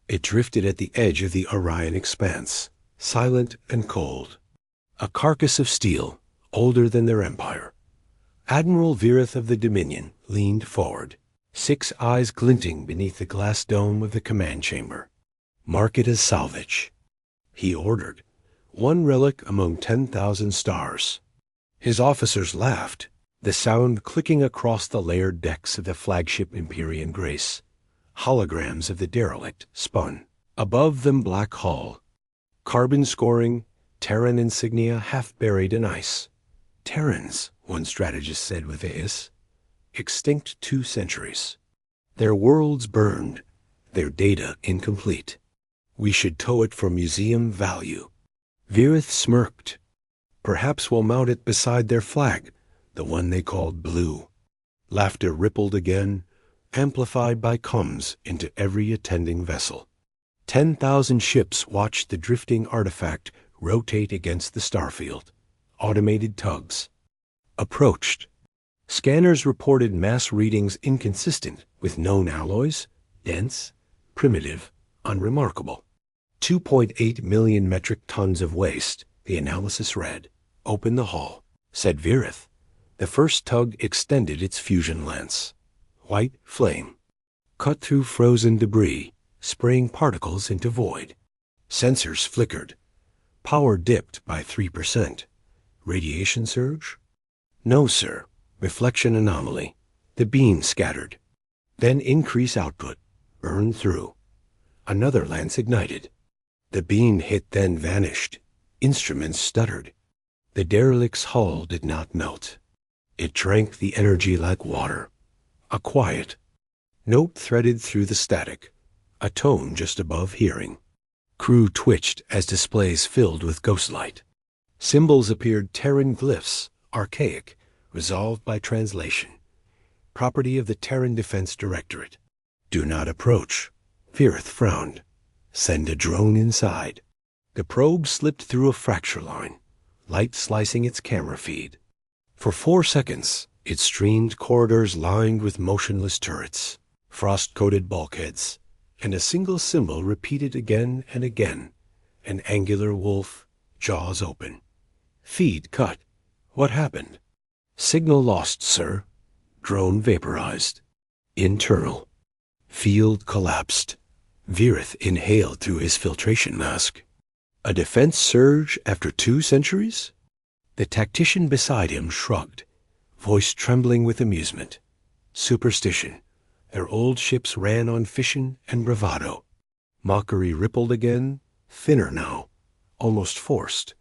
It drifted at the edge of the Orion expanse, silent and cold. A carcass of steel, older than their empire. Admiral Virith of the Dominion leaned forward, 6 eyes glinting beneath the glass dome of the command chamber. "Mark it as salvage," he ordered. "1 relic among 10,000 stars." His officers laughed, the sound clicking across the layered decks of the flagship Empyrean Grace. Holograms of the derelict spun. Above them black hull. Carbon scoring, Terran insignia half buried in ice. "Terrans," one strategist said with Ace. "Extinct 2 centuries. Their worlds burned, their data incomplete. We should tow it for museum value." Virith smirked. "Perhaps we'll mount it beside their flag, the one they called blue." Laughter rippled again, amplified by comms into every attending vessel. 10,000 ships watched the drifting artifact rotate against the starfield. Automated tugs. Approached. Scanners reported mass readings inconsistent with known alloys, dense, primitive, unremarkable. 2.8 million metric tons of waste, the analysis read. "Open the hull," said Virith. The first tug extended its fusion lance. White flame. Cut through frozen debris, spraying particles into void. Sensors flickered. Power dipped by 3%. Radiation surge? "No, sir. Reflection anomaly. The beam scattered." Then increase output. Burn through. Another lance ignited. The beam hit, then vanished. Instruments stuttered. The derelict's hull did not melt. It drank the energy like water. A quiet note threaded through the static, a tone just above hearing. Crew twitched as displays filled with ghostlight. Symbols appeared, Terran glyphs, archaic, resolved by translation. Property of the Terran Defense Directorate. "Do not approach." Virith frowned. "Send a drone inside." The probe slipped through a fracture line, light slicing its camera feed. For 4 seconds, it streamed corridors lined with motionless turrets, frost-coated bulkheads, and a single symbol repeated again and again, an angular wolf, jaws open. Feed cut. What happened? "Signal lost, sir." Drone vaporized. Internal. Field collapsed. Virith inhaled through his filtration mask. A defense surge after 2 centuries? The tactician beside him shrugged, voice trembling with amusement. Superstition. Their old ships ran on fission and bravado. Mockery rippled again, thinner now, almost forced.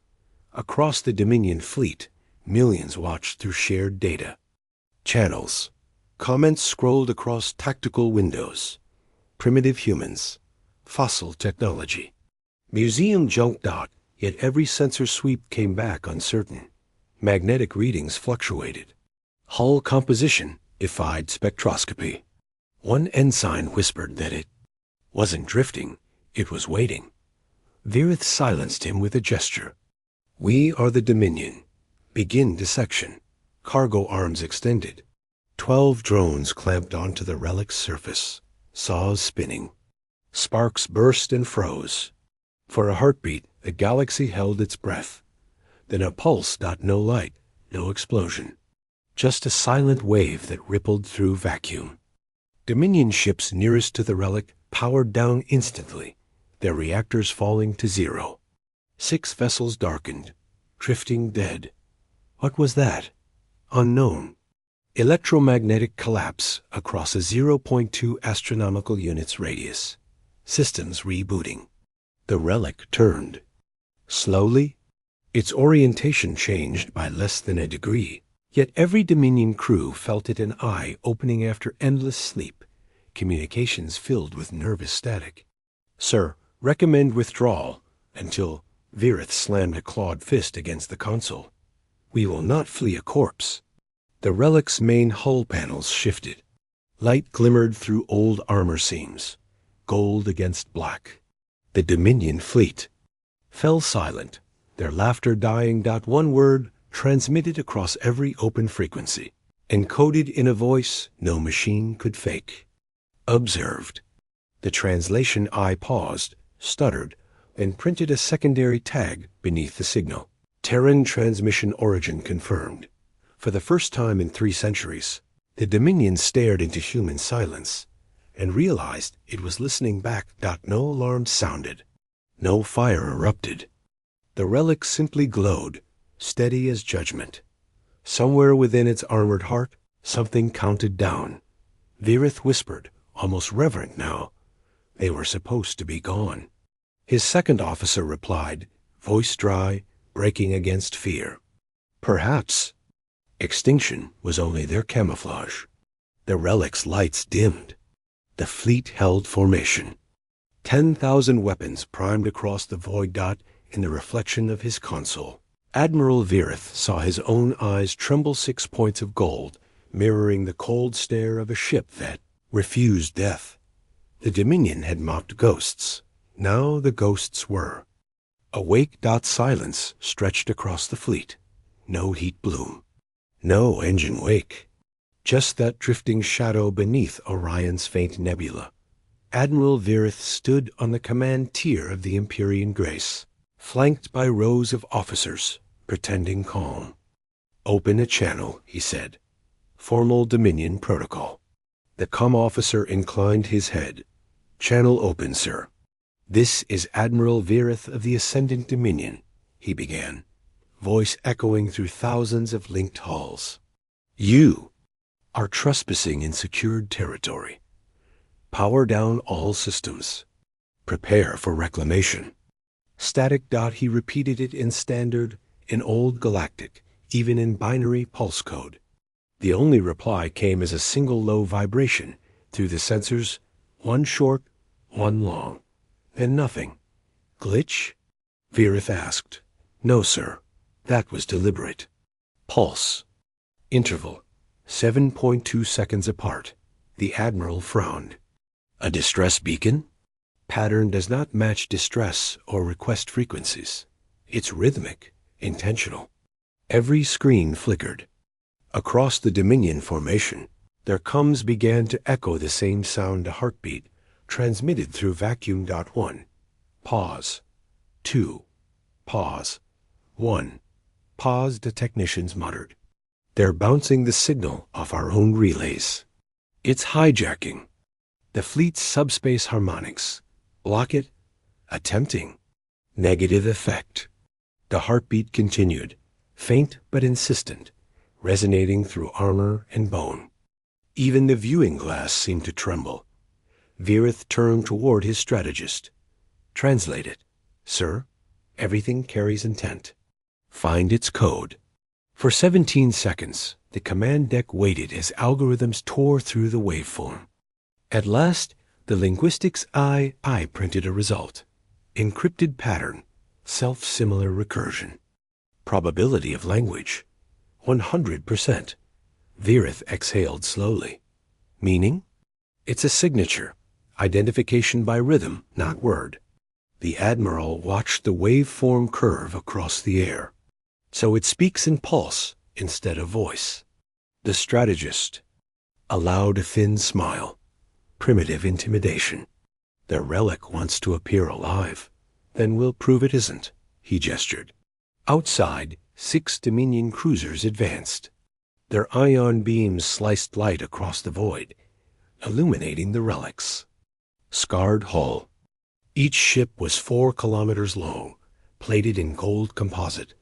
Across the Dominion fleet, millions watched through shared data. Channels. Comments scrolled across tactical windows. Primitive humans. Fossil technology. Museum junked out, yet every sensor sweep came back uncertain. Magnetic readings fluctuated. Hull composition defied spectroscopy. One ensign whispered that it wasn't drifting, it was waiting. Virith silenced him with a gesture. "We are the Dominion. Begin dissection." Cargo arms extended. 12 drones clamped onto the relic's surface, saws spinning. Sparks burst and froze. For a heartbeat, the galaxy held its breath. Then a pulse, no light, no explosion. Just a silent wave that rippled through vacuum. Dominion ships nearest to the relic powered down instantly, their reactors falling to 0. 6 vessels darkened, drifting dead. What was that? Unknown. Electromagnetic collapse across a 0.2 astronomical units radius. Systems rebooting. The relic turned. Slowly, its orientation changed by less than a degree. Yet every Dominion crew felt it an eye opening after endless sleep, communications filled with nervous static. "Sir, recommend withdrawal until..." Virith slammed a clawed fist against the console. "We will not flee a corpse." The relic's main hull panels shifted. Light glimmered through old armor seams, gold against black. The Dominion fleet fell silent, their laughter dying. One word transmitted across every open frequency, encoded in a voice no machine could fake. "Observed." The translation eye paused, stuttered, and printed a secondary tag beneath the signal. Terran transmission origin confirmed. For the first time in 3 centuries, the Dominion stared into human silence and realized it was listening back. No alarms sounded. No fire erupted. The relic simply glowed, steady as judgment. Somewhere within its armored heart, something counted down. Virith whispered, almost reverent now. They were supposed to be gone. His second officer replied, voice dry, breaking against fear. Perhaps. Extinction was only their camouflage. The relic's lights dimmed. The fleet held formation. 10,000 weapons primed across the void. In the reflection of his console, Admiral Virith saw his own eyes tremble 6 points of gold, mirroring the cold stare of a ship that refused death. The Dominion had mocked ghosts. Now the ghosts were. Awake. Silence stretched across the fleet. No heat bloom. No engine wake. Just that drifting shadow beneath Orion's faint nebula. Admiral Virith stood on the command tier of the Empyrean Grace, flanked by rows of officers, pretending calm. Open a channel, he said. Formal Dominion protocol. The comm officer inclined his head. Channel open, sir. This is Admiral Virith of the Ascendant Dominion, he began, voice echoing through thousands of linked halls. You are trespassing in secured territory. Power down all systems. Prepare for reclamation. Static. He repeated it in standard, in old galactic, even in binary pulse code. The only reply came as a single low vibration through the sensors, one short, one long. Then nothing. Glitch? Virith asked. No, sir. That was deliberate. Pulse. Interval. 7.2 seconds apart. The Admiral frowned. A distress beacon? Pattern does not match distress or request frequencies. It's rhythmic, intentional. Every screen flickered. Across the Dominion formation, their comms began to echo the same sound to heartbeat, transmitted through vacuum. 1. Pause. 2. Pause. 1. Pause, the technicians muttered. They're bouncing the signal off our own relays. It's hijacking. The fleet's subspace harmonics. Block it? Attempting. Negative effect. The heartbeat continued, faint but insistent, resonating through armor and bone. Even the viewing glass seemed to tremble. Virith turned toward his strategist. Translate it. Sir, everything carries intent. Find its code. For 17 seconds, the command deck waited as algorithms tore through the waveform. At last, the linguistics eye printed a result. Encrypted pattern, self-similar recursion. Probability of language, 100%. Virith exhaled slowly. Meaning? It's a signature, identification by rhythm, not word. The Admiral watched the waveform curve across the air. So it speaks in pulse instead of voice. The strategist allowed a thin smile. Primitive intimidation. The relic wants to appear alive. Then we'll prove it isn't, he gestured. Outside, 6 Dominion cruisers advanced. Their ion beams sliced light across the void, illuminating the relics. Scarred hull. Each ship was 4 kilometers long, plated in gold composite,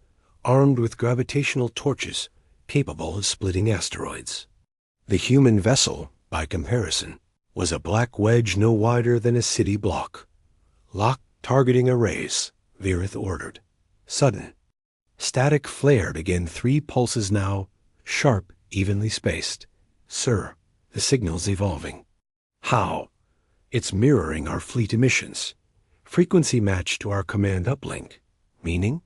armed with gravitational torches capable of splitting asteroids. The human vessel, by comparison, was a black wedge no wider than a city block. Lock targeting arrays, Virith ordered. Sudden. Static flared again 3 pulses now, sharp, evenly spaced. Sir, the signal's evolving. How? It's mirroring our fleet emissions. Frequency match to our command uplink. Meaning?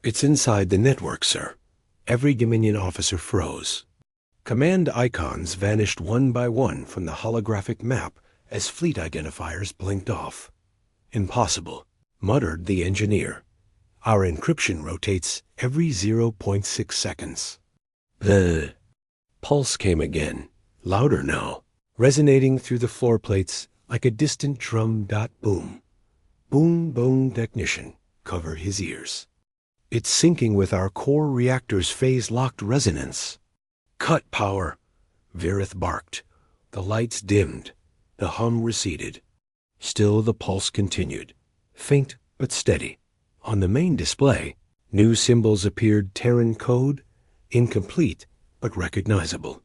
It's inside the network, sir. Every Dominion officer froze. Command icons vanished one by one from the holographic map as fleet identifiers blinked off. Impossible, muttered the engineer. Our encryption rotates every 0.6 seconds. The pulse came again, louder now, resonating through the floor plates like a distant drum. Boom. Boom, boom, technician, cover his ears. It's syncing with our core reactor's phase-locked resonance. Cut power, Virith barked. The lights dimmed. The hum receded. Still the pulse continued, faint but steady. On the main display, new symbols appeared. Terran code, incomplete but recognizable.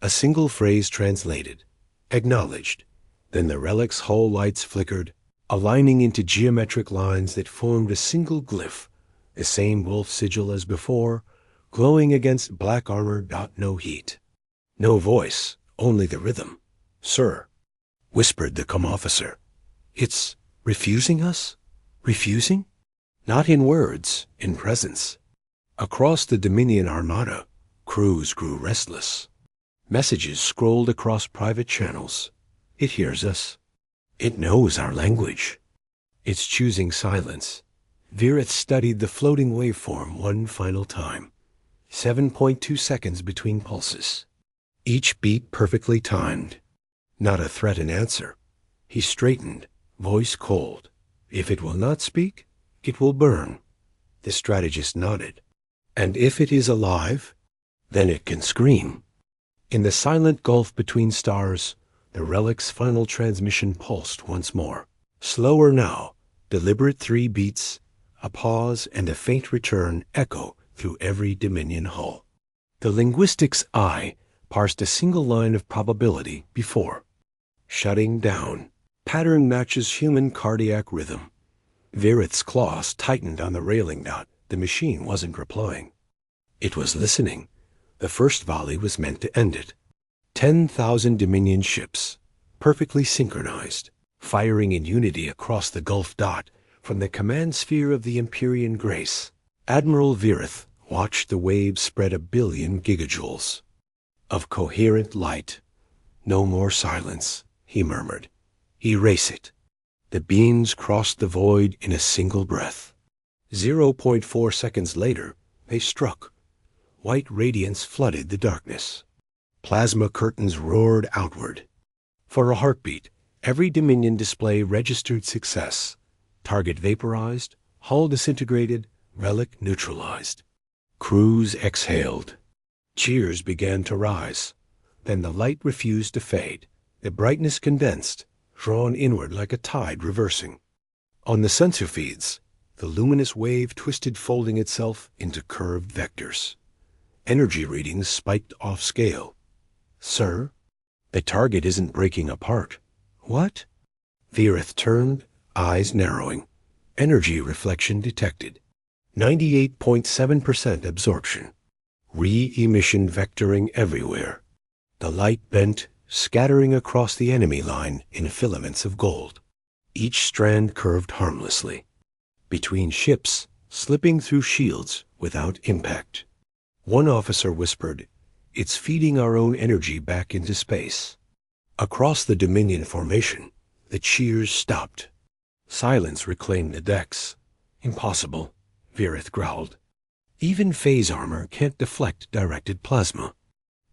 A single phrase translated, acknowledged. Then the relic's hull lights flickered, aligning into geometric lines that formed a single glyph, the same wolf sigil as before, glowing against black armor. No heat. No voice, only the rhythm. Sir, whispered the officer. It's refusing us? Refusing? Not in words, in presence. Across the Dominion Armada, crews grew restless. Messages scrolled across private channels. It hears us. It knows our language. It's choosing silence. Virith studied the floating waveform one final time. 7.2 seconds between pulses. Each beat perfectly timed. Not a threat in answer. He straightened, voice cold. If it will not speak, it will burn. The strategist nodded. And if it is alive, then it can scream. In the silent gulf between stars, the relic's final transmission pulsed once more. Slower now, deliberate 3 beats, a pause and a faint return echo through every Dominion hull. The linguistics eye parsed a single line of probability before. Shutting down. Pattern matches human cardiac rhythm. Virith's claws tightened on the railing. The machine wasn't replying. It was listening. The first volley was meant to end it. 10,000 Dominion ships, perfectly synchronized, firing in unity across the Gulf. From the command sphere of the Empyrean Grace, Admiral Virith watched the waves spread 1 billion gigajoules of coherent light. No more silence, he murmured. Erase it. The beams crossed the void in a single breath. 0.4 seconds later, they struck. White radiance flooded the darkness. Plasma curtains roared outward. For a heartbeat, every Dominion display registered success. Target vaporized, hull disintegrated, relic neutralized. Crews exhaled. Cheers began to rise. Then the light refused to fade. The brightness condensed, drawn inward like a tide reversing. On the sensor feeds, the luminous wave twisted, folding itself into curved vectors. Energy readings spiked off scale. Sir, the target isn't breaking apart. What? Virith turned, eyes narrowing. Energy reflection detected. 98.7% absorption. Re-emission vectoring everywhere. The light bent, scattering across the enemy line in filaments of gold. Each strand curved harmlessly. Between ships, slipping through shields without impact. One officer whispered, "It's feeding our own energy back into space." Across the Dominion formation, the cheers stopped. Silence reclaimed the decks. Impossible, Virith growled. Even phase armor can't deflect directed plasma.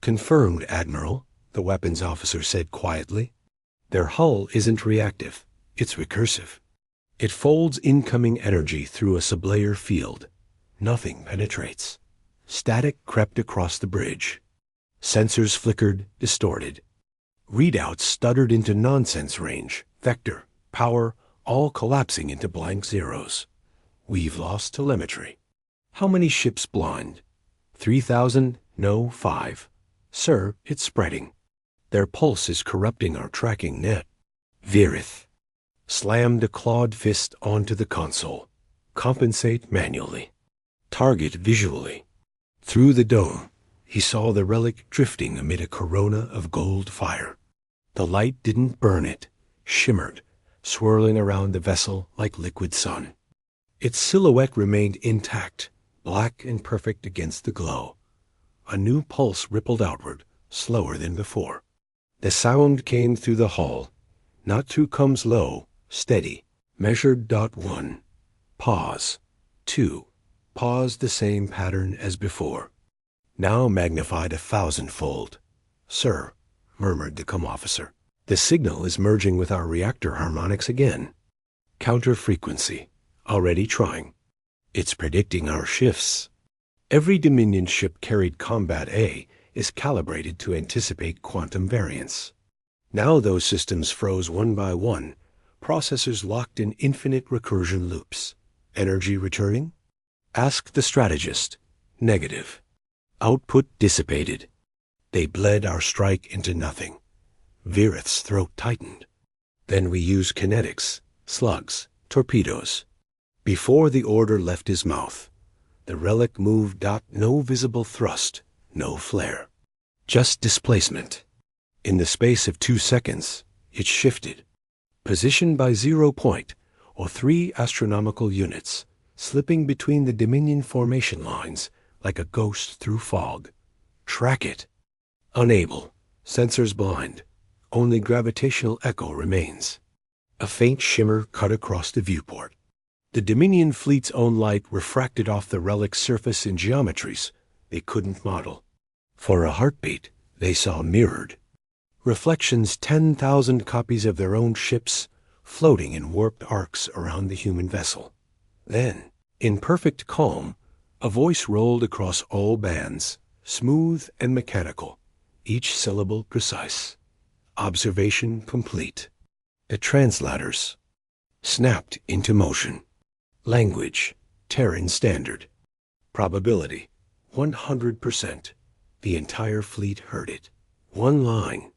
Confirmed, Admiral, the weapons officer said quietly. Their hull isn't reactive, it's recursive. It folds incoming energy through a sublayer field. Nothing penetrates. Static crept across the bridge. Sensors flickered, distorted. Readouts stuttered into nonsense range, vector, power, all collapsing into blank zeros. We've lost telemetry. How many ships blind? 3,000? No, 5. Sir, it's spreading. Their pulse is corrupting our tracking net. Virith slammed a clawed fist onto the console. Compensate manually. Target visually. Through the dome, he saw the relic drifting amid a corona of gold fire. The light didn't burn it, shimmered, swirling around the vessel like liquid sun. Its silhouette remained intact, black and perfect against the glow. A new pulse rippled outward, slower than before. The sound came through the hull. Not through comes low, steady. Measured. 1. Pause. 2. Pause, the same pattern as before. Now magnified 1,000-fold. Sir, murmured the officer. The signal is merging with our reactor harmonics again. Counter frequency. Already trying. It's predicting our shifts. Every Dominion ship carried Combat A is calibrated to anticipate quantum variance. Now those systems froze one by one, processors locked in infinite recursion loops. Energy returning? Asked the strategist. Negative. Output dissipated. They bled our strike into nothing. Virith's throat tightened. Then we used kinetics, slugs, torpedoes. Before the order left his mouth, the relic moved. No visible thrust, no flare. Just displacement. In the space of 2 seconds, it shifted. Positioned by 0 point, or 3 astronomical units, slipping between the Dominion formation lines like a ghost through fog. Track it. Unable. Sensors blind. Only gravitational echo remains. A faint shimmer cut across the viewport. The Dominion fleet's own light refracted off the relic's surface in geometries they couldn't model. For a heartbeat, they saw mirrored. Reflections 10,000 copies of their own ships floating in warped arcs around the human vessel. Then, in perfect calm, a voice rolled across all bands, smooth and mechanical, each syllable precise. Observation complete. The translators snapped into motion. Language, Terran standard. Probability, 100%. The entire fleet heard it. One line.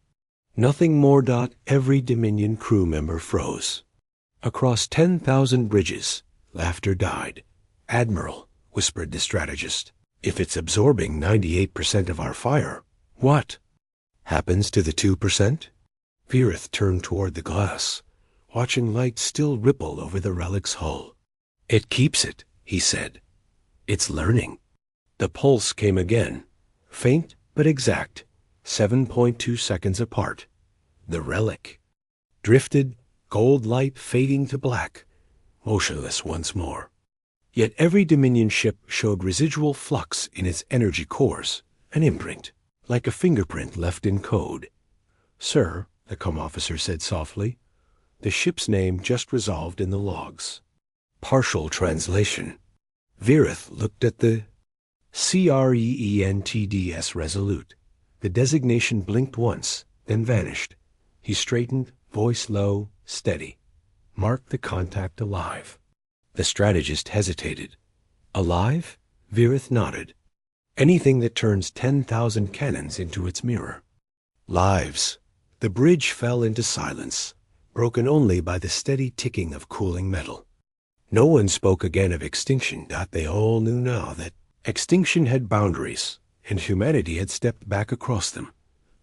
Nothing more. Every Dominion crew member froze. Across 10,000 bridges, laughter died. Admiral, whispered the strategist, if it's absorbing 98% of our fire, what happens to the 2%? Virith turned toward the glass, watching light still ripple over the relic's hull. It keeps it, he said. It's learning. The pulse came again, faint but exact, 7.2 seconds apart. The relic drifted, gold light fading to black, motionless once more. Yet every Dominion ship showed residual flux in its energy cores, an imprint, like a fingerprint left in code. Sir, the com officer said softly, the ship's name just resolved in the logs. Partial translation. Virith looked at the CREENTDS Resolute. The designation blinked once, then vanished. He straightened, voice low, steady. Mark the contact alive. The strategist hesitated. Alive? Virith nodded. Anything that turns 10,000 cannons into its mirror. Lives. The bridge fell into silence, broken only by the steady ticking of cooling metal. No one spoke again of extinction. They all knew now that extinction had boundaries, and humanity had stepped back across them.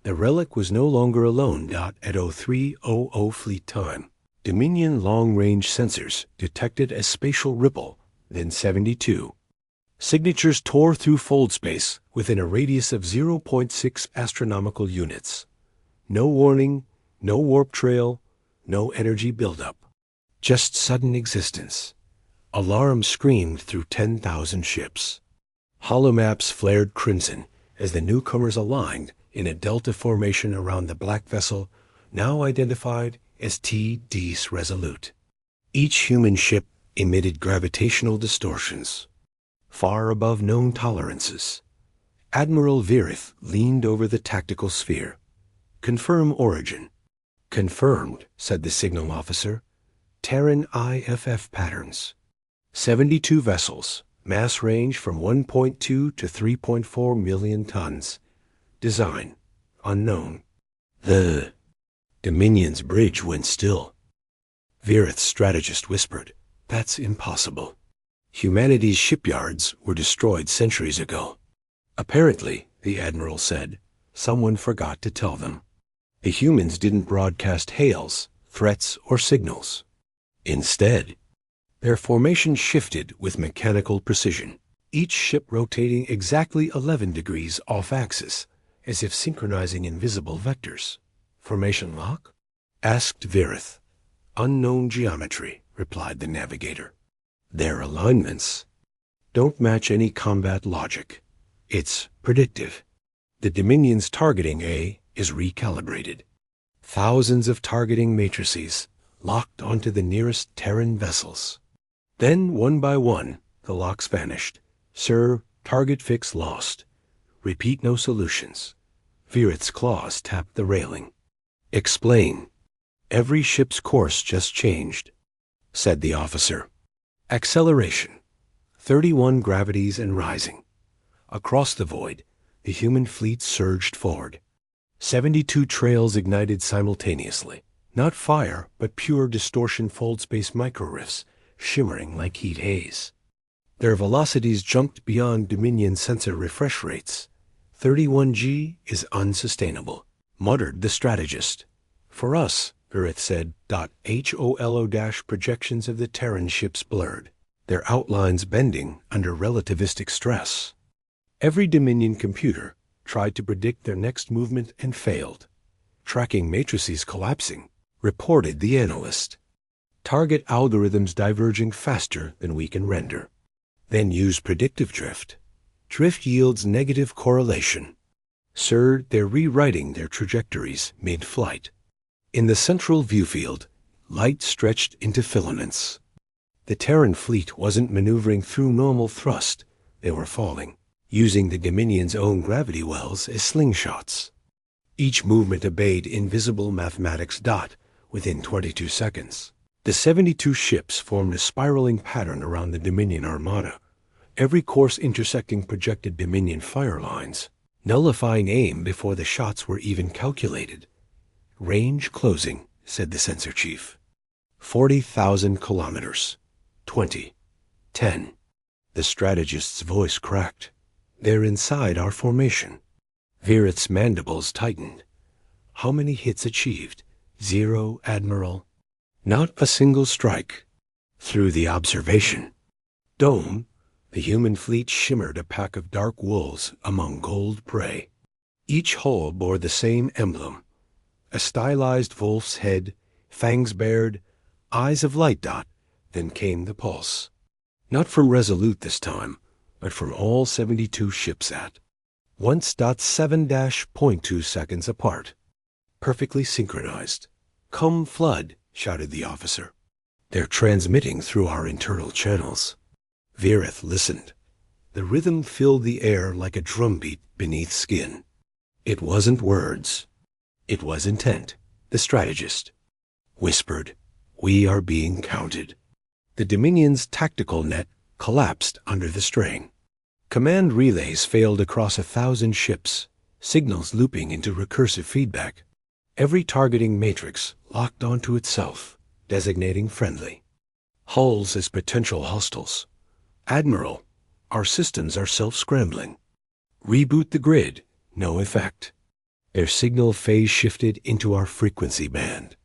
The relic was no longer alone. At 0300 fleet time, Dominion long-range sensors detected a spatial ripple, then 72. Signatures tore through fold space within a radius of 0.6 astronomical units. No warning, no warp trail, no energy buildup. Just sudden existence. Alarm screamed through 10,000 ships. Holomaps flared crimson as the newcomers aligned in a delta formation around the black vessel, now identified as TD's Resolute. Each human ship emitted gravitational distortions, far above known tolerances. Admiral Virith leaned over the tactical sphere. Confirm origin. Confirmed, said the signal officer. Terran IFF patterns. 72 vessels, mass range from 1.2 to 3.4 million tons. Design, unknown. The Dominion's bridge went still. Virith's strategist whispered, that's impossible. Humanity's shipyards were destroyed centuries ago. Apparently, the Admiral said, someone forgot to tell them. The humans didn't broadcast hails, threats, or signals. Instead, their formation shifted with mechanical precision, each ship rotating exactly 11 degrees off-axis, as if synchronizing invisible vectors. Formation lock? Asked Virith. Unknown geometry, replied the navigator. Their alignments don't match any combat logic. It's predictive. The Dominion's targeting A is recalibrated. Thousands of targeting matrices locked onto the nearest Terran vessels. Then, one by one, the locks vanished. Sir, target fix lost. Repeat no solutions. Virith's claws tapped the railing. Explain. Every ship's course just changed, said the officer. Acceleration. 31 gravities and rising. Across the void, the human fleet surged forward. 72 trails ignited simultaneously. Not fire, but pure distortion fold-space microrifts, shimmering like heat haze. Their velocities jumped beyond Dominion sensor refresh rates. 31G is unsustainable, muttered the strategist. For us, Virith said, HOLO- projections of the Terran ships blurred, their outlines bending under relativistic stress. Every Dominion computer tried to predict their next movement and failed. Tracking matrices collapsing, reported the analyst. Target algorithms diverging faster than we can render. Then use predictive drift. Drift yields negative correlation. Sir, they're rewriting their trajectories mid-flight. In the central viewfield, light stretched into filaments. The Terran fleet wasn't maneuvering through normal thrust. They were falling, using the Dominion's own gravity wells as slingshots. Each movement obeyed invisible mathematics. Within 22 seconds, the 72 ships formed a spiraling pattern around the Dominion armada, every course intersecting projected Dominion fire lines, nullifying aim before the shots were even calculated. Range closing, said the sensor chief. 40,000 kilometers. 20. 10. The strategist's voice cracked. They're inside our formation. Virith's mandibles tightened. How many hits achieved? 0, Admiral. Not a single strike. Through the observation dome, the human fleet shimmered, a pack of dark wolves among gold prey. Each hull bore the same emblem, a stylized wolf's head, fangs bared, eyes of light. Then came the pulse. Not from Resolute this time, but from all 72 ships at once. 7.2 seconds apart. Perfectly synchronized. Come flood, shouted the officer. They're transmitting through our internal channels. Virith listened. The rhythm filled the air like a drumbeat beneath skin. It wasn't words. It was intent. The strategist whispered, "We are being counted." The Dominion's tactical net collapsed under the strain. Command relays failed across 1,000 ships, signals looping into recursive feedback. Every targeting matrix locked onto itself, designating friendly. Hulls as potential hostiles. Admiral, our systems are self-scrambling. Reboot the grid. No effect. Their signal phase shifted into our frequency band.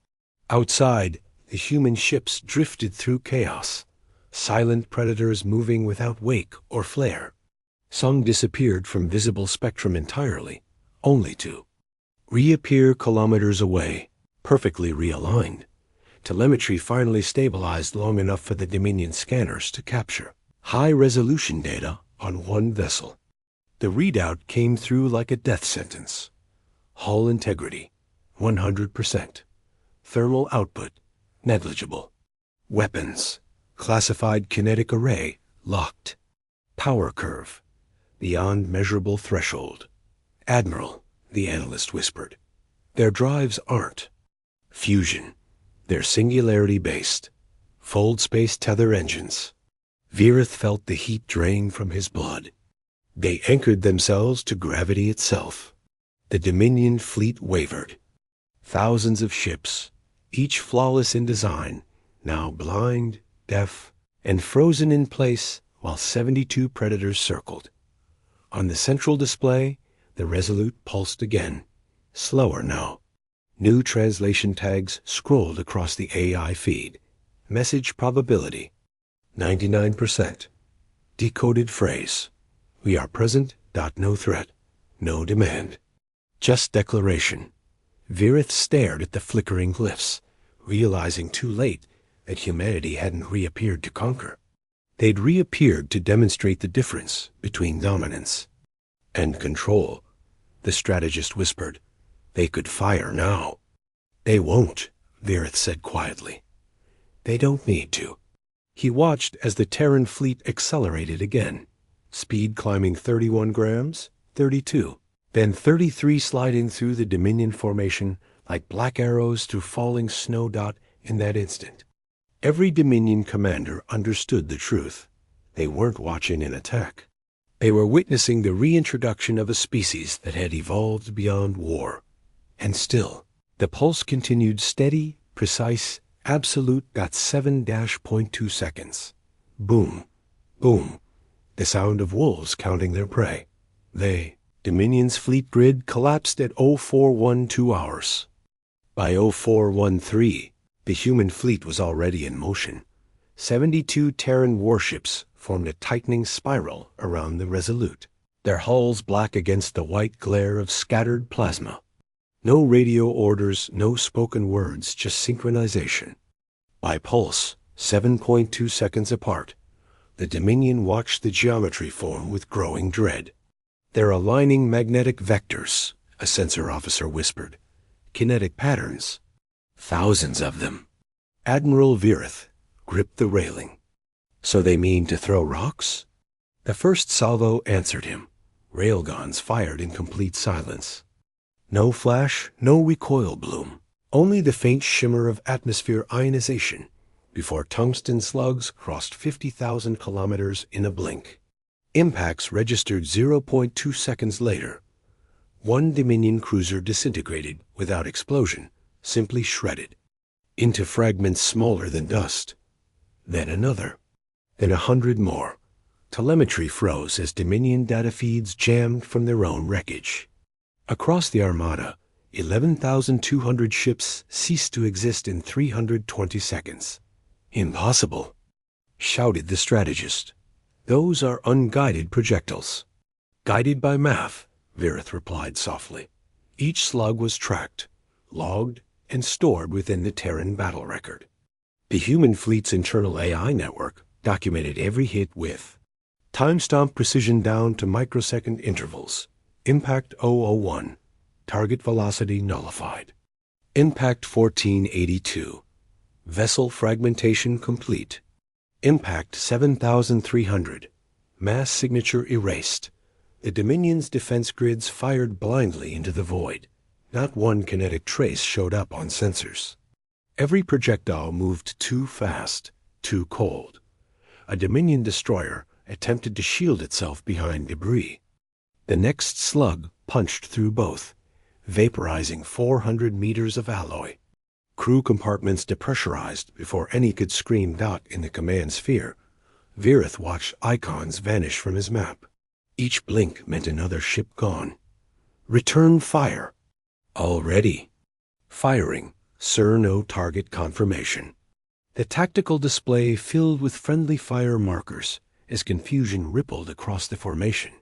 Outside, the human ships drifted through chaos, silent predators moving without wake or flare. Some disappeared from visible spectrum entirely, only to reappear kilometers away, perfectly realigned. Telemetry finally stabilized long enough for the Dominion scanners to capture high-resolution data on one vessel. The readout came through like a death sentence. Hull integrity, 100%. Thermal output, negligible. Weapons, classified kinetic array, locked. Power curve, beyond measurable threshold. Admiral, the analyst whispered. Their drives aren't fusion. They're singularity-based. Fold-space tether engines. Virith felt the heat drain from his blood. They anchored themselves to gravity itself. The Dominion fleet wavered. Thousands of ships, each flawless in design, now blind, deaf, and frozen in place while 72 predators circled. On the central display, the Resolute pulsed again, slower now. New translation tags scrolled across the AI feed. Message probability, 99%. Decoded phrase, we are present. No threat, no demand. Just declaration. Virith stared at the flickering glyphs, realizing too late that humanity hadn't reappeared to conquer. They'd reappeared to demonstrate the difference between dominance and control. The strategist whispered, they could fire now. They won't, Virith said quietly. They don't need to. He watched as the Terran fleet accelerated again, speed climbing 31 grams, 32, then 33, sliding through the Dominion formation like black arrows through falling snow dot in that instant. Every Dominion commander understood the truth. They weren't watching an attack. They were witnessing the reintroduction of a species that had evolved beyond war. And still, the pulse continued steady, precise, absolute. 7.2 seconds. Boom, boom. The sound of wolves counting their prey. Dominion's fleet grid collapsed at 0412 hours. By 0413, the human fleet was already in motion. 72 Terran warships formed a tightening spiral around the Resolute, their hulls black against the white glare of scattered plasma. No radio orders, no spoken words, just synchronization. By pulse, 7.2 seconds apart, the Dominion watched the geometry form with growing dread. They're aligning magnetic vectors, a sensor officer whispered. Kinetic patterns. Thousands of them. Admiral Virith gripped the railing. So they mean to throw rocks? The first salvo answered him. Railguns fired in complete silence. No flash, no recoil bloom. Only the faint shimmer of atmosphere ionization before tungsten slugs crossed 50,000 kilometers in a blink. Impacts registered 0.2 seconds later. One Dominion cruiser disintegrated without explosion, simply shredded, into fragments smaller than dust. Then another. Then 100 more. Telemetry froze as Dominion data feeds jammed from their own wreckage. Across the Armada, 11,200 ships ceased to exist in 320 seconds. Impossible, shouted the strategist. Those are unguided projectiles. Guided by math, Virith replied softly. Each slug was tracked, logged, and stored within the Terran battle record. The human fleet's internal AI network documented every hit with timestamp precision down to microsecond intervals. Impact 001. Target velocity nullified. Impact 1482. Vessel fragmentation complete. Impact 7300. Mass signature erased. The Dominion's defense grids fired blindly into the void. Not one kinetic trace showed up on sensors. Every projectile moved too fast, too cold. A Dominion destroyer attempted to shield itself behind debris. The next slug punched through both, vaporizing 400 meters of alloy. Crew compartments depressurized before any could scream dot in the command sphere. Virith watched icons vanish from his map. Each blink meant another ship gone. Return fire. Already. Firing. Sir, no target confirmation. The tactical display filled with friendly fire markers as confusion rippled across the formation.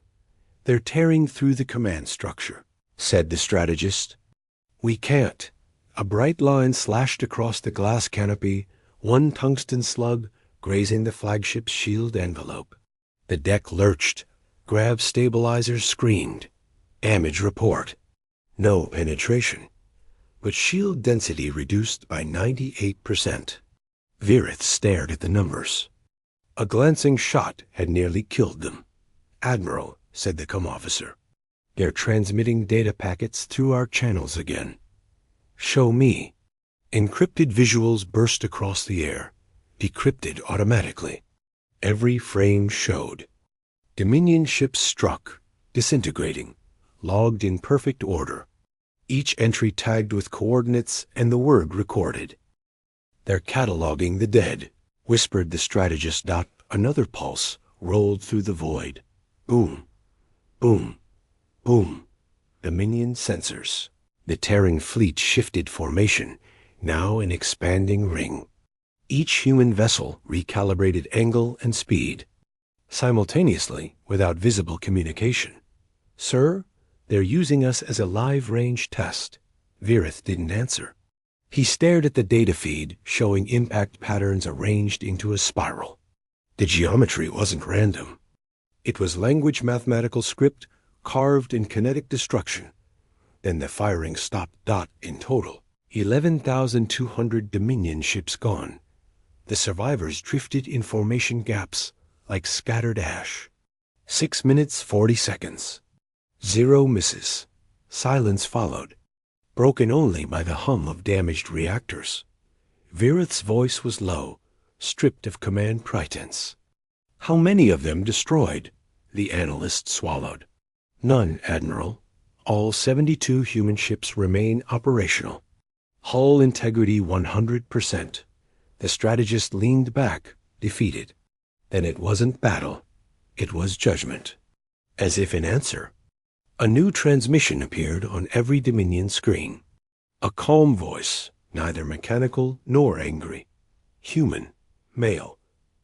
They're tearing through the command structure, said the strategist. We can't. A bright line slashed across the glass canopy, one tungsten slug grazing the flagship's shield envelope. The deck lurched. Grav stabilizers screamed. Damage report. No penetration. But shield density reduced by 98%. Virith stared at the numbers. A glancing shot had nearly killed them. Admiral, said the comm officer, they're transmitting data packets through our channels again. Show me. Encrypted visuals burst across the air, decrypted automatically. Every frame showed. Dominion ships struck, disintegrating, logged in perfect order. Each entry tagged with coordinates and the word recorded. They're cataloging the dead, whispered the strategist. Another pulse rolled through the void. Boom, boom, boom. Dominion sensors. The Terran fleet shifted formation, now an expanding ring. Each human vessel recalibrated angle and speed. Simultaneously, without visible communication. Sir, they're using us as a live-range test. Virith didn't answer. He stared at the data feed, showing impact patterns arranged into a spiral. The geometry wasn't random. It was language mathematical script carved in kinetic destruction. Then the firing stopped. In total, 11,200 Dominion ships gone. The survivors drifted in formation gaps like scattered ash. 6 minutes 40 seconds. 0 misses. Silence followed, broken only by the hum of damaged reactors. Virith's voice was low, stripped of command pretense. How many of them destroyed? The analyst swallowed. None, Admiral. All 72 human ships remain operational. Hull integrity 100%. The strategist leaned back, defeated. Then it wasn't battle. It was judgment. As if in answer, a new transmission appeared on every Dominion screen. A calm voice, neither mechanical nor angry. Human, male.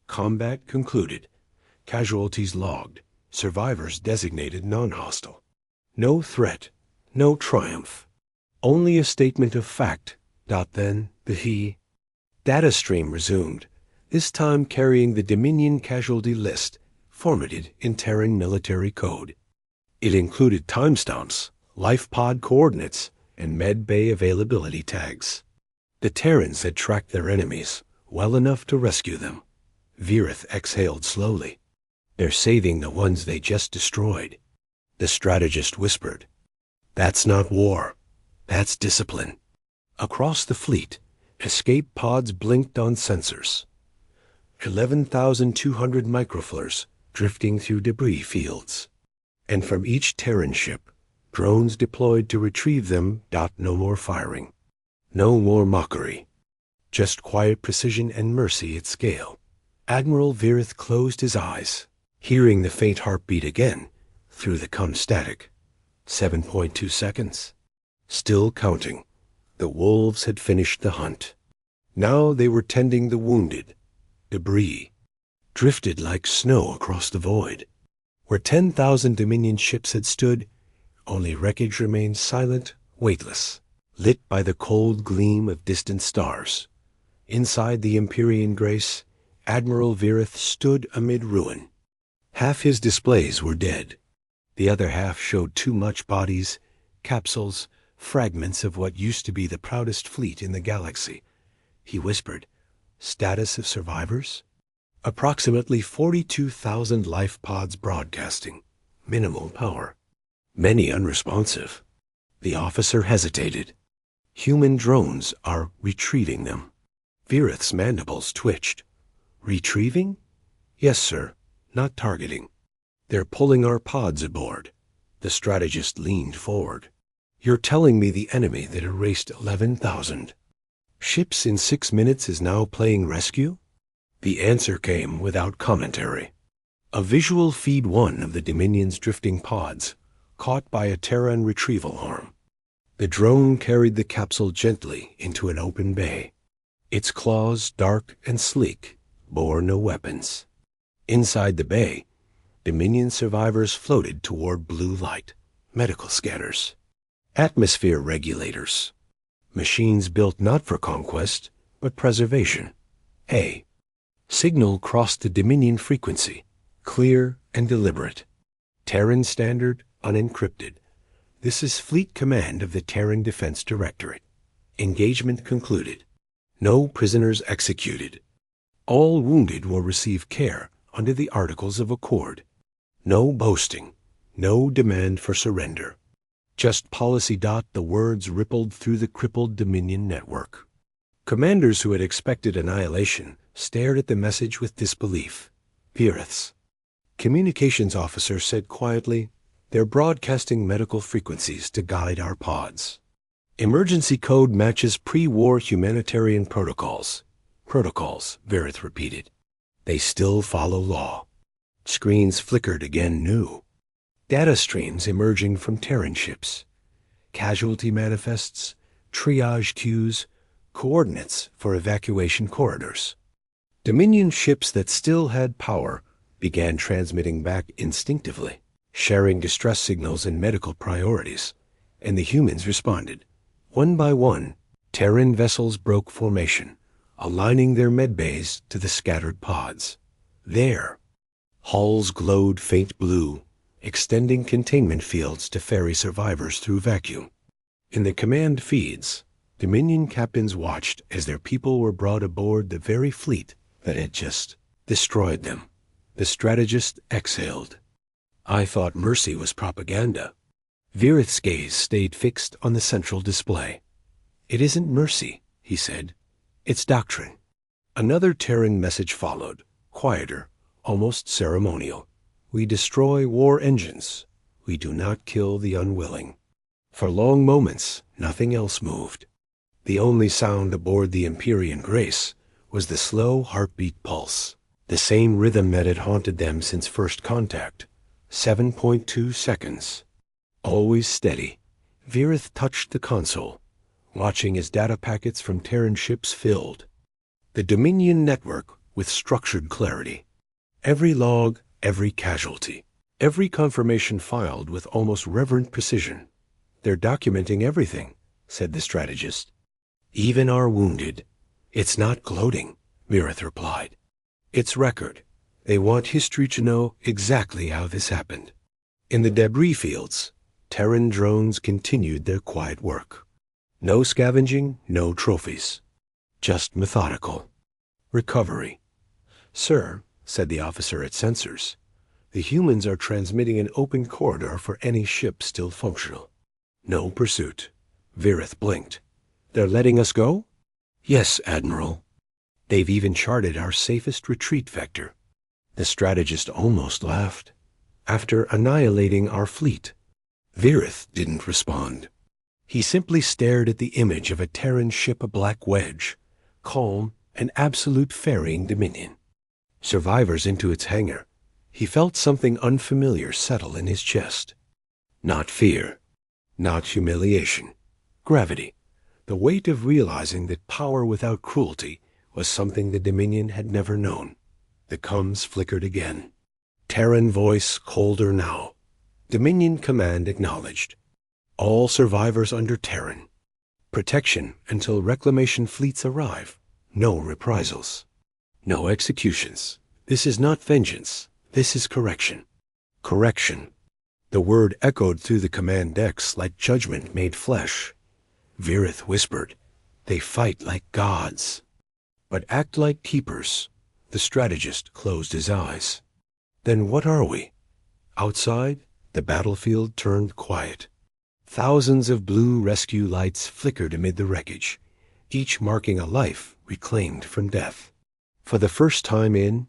Combat concluded. Casualties logged. Survivors designated non-hostile. No threat, no triumph. Only a statement of fact. Then the data stream resumed, this time carrying the Dominion casualty list, formatted in Terran military code. It included timestamps, life pod coordinates, and med bay availability tags. The Terrans had tracked their enemies well enough to rescue them. Virith exhaled slowly. They're saving the ones they just destroyed. The strategist whispered, "That's not war. That's discipline." Across the fleet, escape pods blinked on sensors. 11,200 microflurs drifting through debris fields. And from each Terran ship, drones deployed to retrieve them. No more firing. No more mockery. Just quiet precision and mercy at scale. Admiral Virith closed his eyes, hearing the faint heartbeat again through the static. 7.2 seconds. Still counting. The wolves had finished the hunt. Now they were tending the wounded. Debris drifted like snow across the void. Where 10,000 Dominion ships had stood, only wreckage remained silent, weightless, lit by the cold gleam of distant stars. Inside the Empyrean Grace, Admiral Virith stood amid ruin. Half his displays were dead. The other half showed too much bodies, capsules, fragments of what used to be the proudest fleet in the galaxy. He whispered, "Status of survivors?" Approximately 42,000 life pods broadcasting. Minimal power. Many unresponsive. The officer hesitated. Human drones are retrieving them. Virith's mandibles twitched. Retrieving? Yes, sir. Not targeting. They're pulling our pods aboard. The strategist leaned forward. You're telling me the enemy that erased 11,000 ships in 6 minutes is now playing rescue? The answer came without commentary. A visual feed one of the Dominion's drifting pods, caught by a Terran retrieval arm. The drone carried the capsule gently into an open bay. Its claws, dark and sleek, bore no weapons. Inside the bay, Dominion survivors floated toward blue light, medical scanners, atmosphere regulators, machines built not for conquest, but preservation. Signal crossed the Dominion frequency, clear and deliberate. Terran standard, unencrypted. This is Fleet Command of the Terran Defense Directorate. Engagement concluded. No prisoners executed. All wounded will receive care under the Articles of Accord. No boasting. No demand for surrender. Just policy. The words rippled through the crippled Dominion network. Commanders who had expected annihilation stared at the message with disbelief. Virith's communications officer said quietly, "They're broadcasting medical frequencies to guide our pods. Emergency code matches pre-war humanitarian protocols." Protocols, Virith repeated. They still follow law. Screens flickered again new. Data streams emerging from Terran ships. Casualty manifests, triage queues, coordinates for evacuation corridors. Dominion ships that still had power began transmitting back instinctively, sharing distress signals and medical priorities, and the humans responded. One by one, Terran vessels broke formation, aligning their medbays to the scattered pods. There, hulls glowed faint blue, extending containment fields to ferry survivors through vacuum. In the command feeds, Dominion captains watched as their people were brought aboard the very fleet that had just destroyed them. The strategist exhaled. I thought mercy was propaganda. Virith's gaze stayed fixed on the central display. It isn't mercy, he said. It's doctrine. Another Terran message followed, quieter, almost ceremonial. We destroy war engines. We do not kill the unwilling. For long moments, nothing else moved. The only sound aboard the Empyrean Grace was the slow heartbeat pulse, the same rhythm that had haunted them since first contact. 7.2 seconds. Always steady. Virith touched the console, watching as data packets from Terran ships filled. The Dominion network with structured clarity. Every log, every casualty, every confirmation filed with almost reverent precision. They're documenting everything, said the strategist. Even our wounded. It's not gloating, Virith replied. It's record. They want history to know exactly how this happened. In the debris fields, Terran drones continued their quiet work. No scavenging, no trophies. Just methodical. Recovery. Sir, said the officer at sensors, the humans are transmitting an open corridor for any ship still functional. No pursuit. Virith blinked. They're letting us go? Yes, Admiral. They've even charted our safest retreat vector. The strategist almost laughed. After annihilating our fleet. Virith didn't respond. He simply stared at the image of a Terran ship, a black wedge, calm and absolute ferrying Dominion. Survivors into its hangar. He felt something unfamiliar settle in his chest. Not fear. Not humiliation. Gravity. The weight of realizing that power without cruelty was something the Dominion had never known. The coms flickered again. Terran voice colder now. Dominion command acknowledged. All survivors under Terran. Protection until reclamation fleets arrive. No reprisals. No executions. This is not vengeance. This is correction. Correction. The word echoed through the command decks like judgment made flesh. Virith whispered, they fight like gods, but act like keepers. The strategist closed his eyes. Then what are we? Outside, the battlefield turned quiet. Thousands of blue rescue lights flickered amid the wreckage, each marking a life reclaimed from death. For the first time in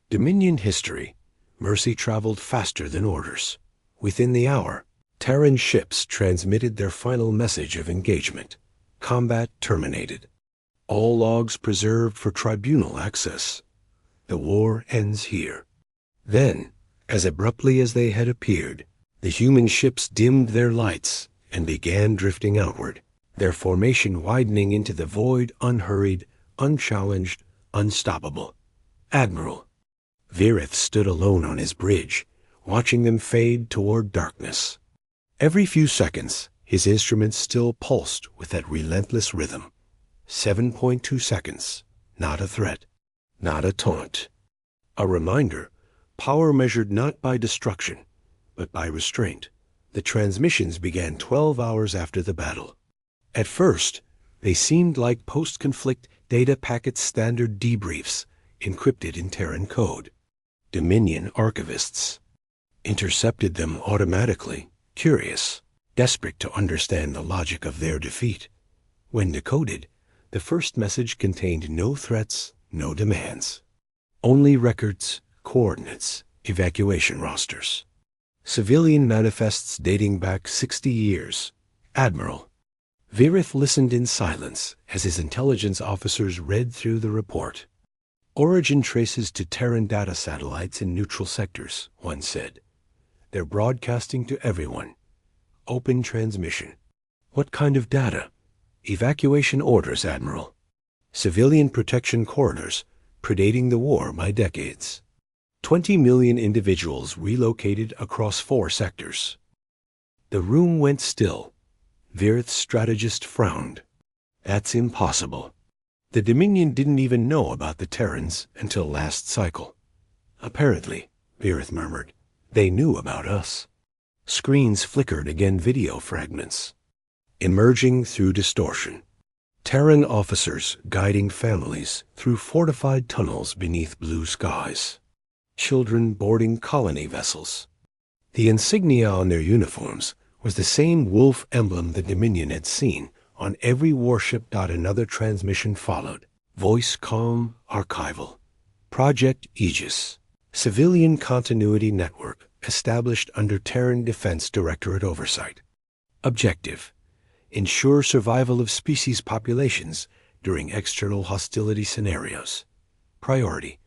Dominion history, mercy traveled faster than orders. Within the hour, Terran ships transmitted their final message of engagement. Combat terminated. All logs preserved for tribunal access. The war ends here. Then, as abruptly as they had appeared, the human ships dimmed their lights and began drifting outward, their formation widening into the void, unhurried, unchallenged, unstoppable. Admiral. Virith stood alone on his bridge, watching them fade toward darkness. Every few seconds, his instruments still pulsed with that relentless rhythm. 7.2 seconds. Not a threat. Not a taunt. A reminder. Power measured not by destruction, but by restraint. The transmissions began 12 hours after the battle. At first, they seemed like post-conflict data packet standard debriefs encrypted in Terran code. Dominion archivists intercepted them automatically, curious, desperate to understand the logic of their defeat. When decoded, the first message contained no threats, no demands. Only records, coordinates, evacuation rosters. Civilian manifests dating back 60 years. Admiral. Virith listened in silence as his intelligence officers read through the report. Origin traces to Terran data satellites in neutral sectors, one said. They're broadcasting to everyone. Open transmission. What kind of data? Evacuation orders, Admiral. Civilian protection corridors, predating the war by decades. 20 million individuals relocated across 4 sectors. The room went still. Virith's strategist frowned. That's impossible. The Dominion didn't even know about the Terrans until last cycle. Apparently, Virith murmured, they knew about us. Screens flickered again, video fragments. Emerging through distortion. Terran officers guiding families through fortified tunnels beneath blue skies. Children boarding colony vessels. The insignia on their uniforms was the same wolf emblem the Dominion had seen on every warship. Another transmission followed. Voice calm, archival. Project Aegis. Civilian Continuity Network established under Terran Defense Directorate oversight. Objective: ensure survival of species populations during external hostility scenarios. Priority: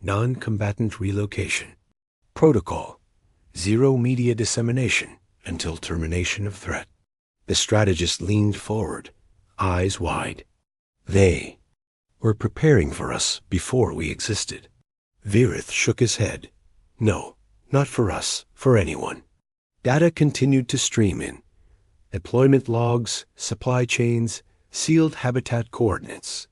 non-combatant relocation. Protocol: zero media dissemination until termination of threat. The strategist leaned forward, eyes wide. They were preparing for us before we existed. Virith shook his head. No, not for us, for anyone. Data continued to stream in. Deployment logs, supply chains, sealed habitat coordinates.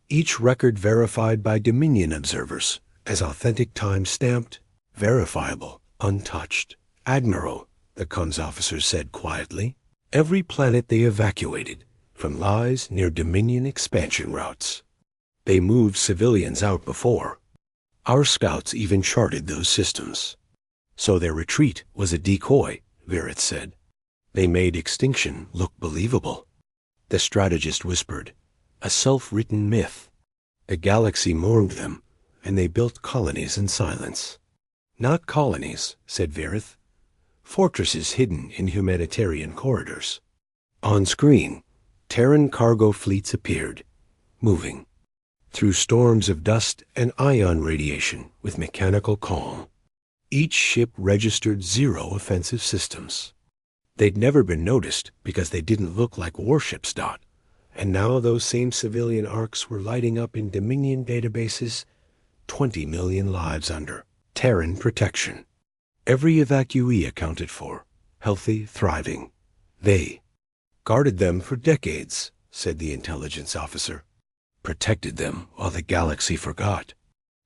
Each record verified by Dominion observers as authentic, time-stamped, verifiable, untouched. Admiral, the comms officer said quietly, every planet they evacuated from lies near Dominion expansion routes. They moved civilians out before. Our scouts even charted those systems. So their retreat was a decoy, Virith said. They made extinction look believable. The strategist whispered, a self-written myth. The galaxy mourned them, and they built colonies in silence. Not colonies, said Virith. Fortresses hidden in humanitarian corridors. On screen, Terran cargo fleets appeared, moving through storms of dust and ion radiation with mechanical calm. Each ship registered 0 offensive systems. They'd never been noticed because they didn't look like warships. And now those same civilian arcs were lighting up in Dominion databases, 20 million lives under Terran protection. Every evacuee accounted for, healthy, thriving. They guarded them for decades, said the intelligence officer. Protected them while the galaxy forgot.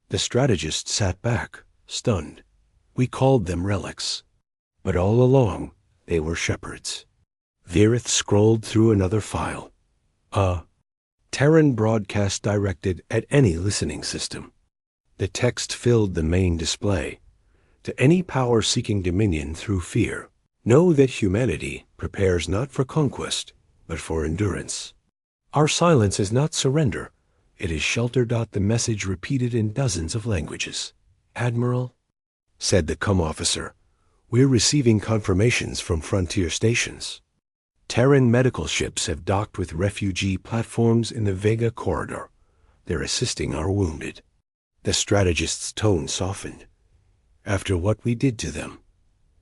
The strategist sat back, stunned. We called them relics. But all along, they were shepherds. Virith scrolled through another file. Terran broadcast directed at any listening system. The text filled the main display. To any power seeking dominion through fear, know that humanity prepares not for conquest, but for endurance. Our silence is not surrender. It is shelter. The message repeated in dozens of languages. Admiral, said the comm officer, we're receiving confirmations from frontier stations. Terran medical ships have docked with refugee platforms in the Vega corridor. They're assisting our wounded. The strategist's tone softened. After what we did to them?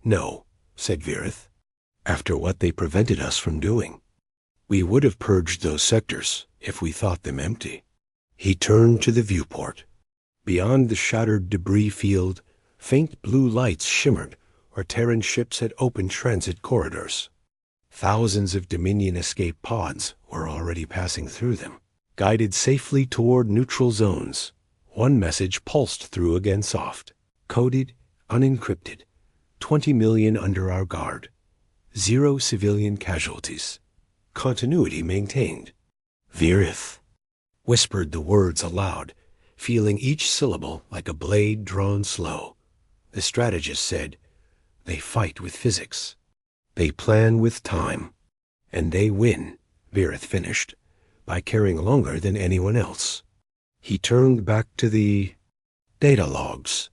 No, said Virith. After what they prevented us from doing. We would have purged those sectors if we thought them empty. He turned to the viewport. Beyond the shattered debris field, faint blue lights shimmered where Terran ships had opened transit corridors. Thousands of Dominion escape pods were already passing through them, guided safely toward neutral zones. One message pulsed through again, soft, coded, unencrypted. 20 million under our guard. 0 civilian casualties. Continuity maintained. Virith whispered the words aloud, feeling each syllable like a blade drawn slow. The strategist said, they fight with physics. They plan with time. And they win, Virith finished, by carrying longer than anyone else. He turned back to the data logs.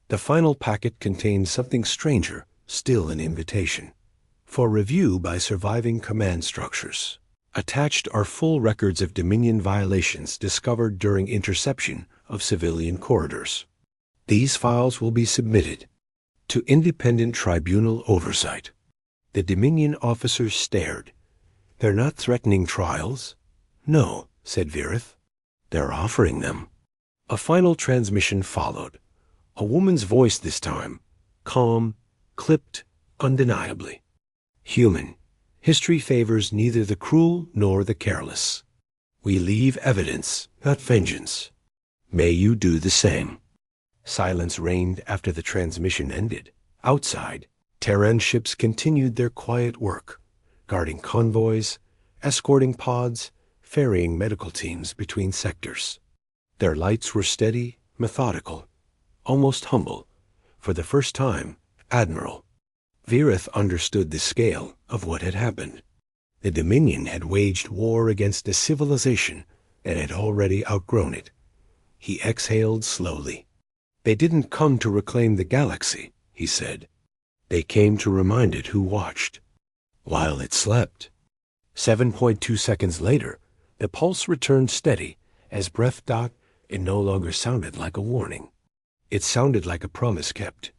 The final packet contained something stranger, still an invitation. For review by surviving command structures. Attached are full records of Dominion violations discovered during interception of civilian corridors. These files will be submitted to independent tribunal oversight. The Dominion officers stared. They're not threatening trials? No, said Virith. They're offering them. A final transmission followed. A woman's voice this time, calm, clipped, undeniably. Human. History favors neither the cruel nor the careless. We leave evidence, not vengeance. May you do the same. Silence reigned after the transmission ended. Outside, Terran ships continued their quiet work, guarding convoys, escorting pods, ferrying medical teams between sectors. Their lights were steady, methodical, almost humble. For the first time, Admiral Virith understood the scale of what had happened. The Dominion had waged war against a civilization that had already outgrown it. He exhaled slowly. They didn't come to reclaim the galaxy, he said. They came to remind it who watched, while it slept. 7.2 seconds later, the pulse returned steady. As breath dot, it no longer sounded like a warning. It sounded like a promise kept.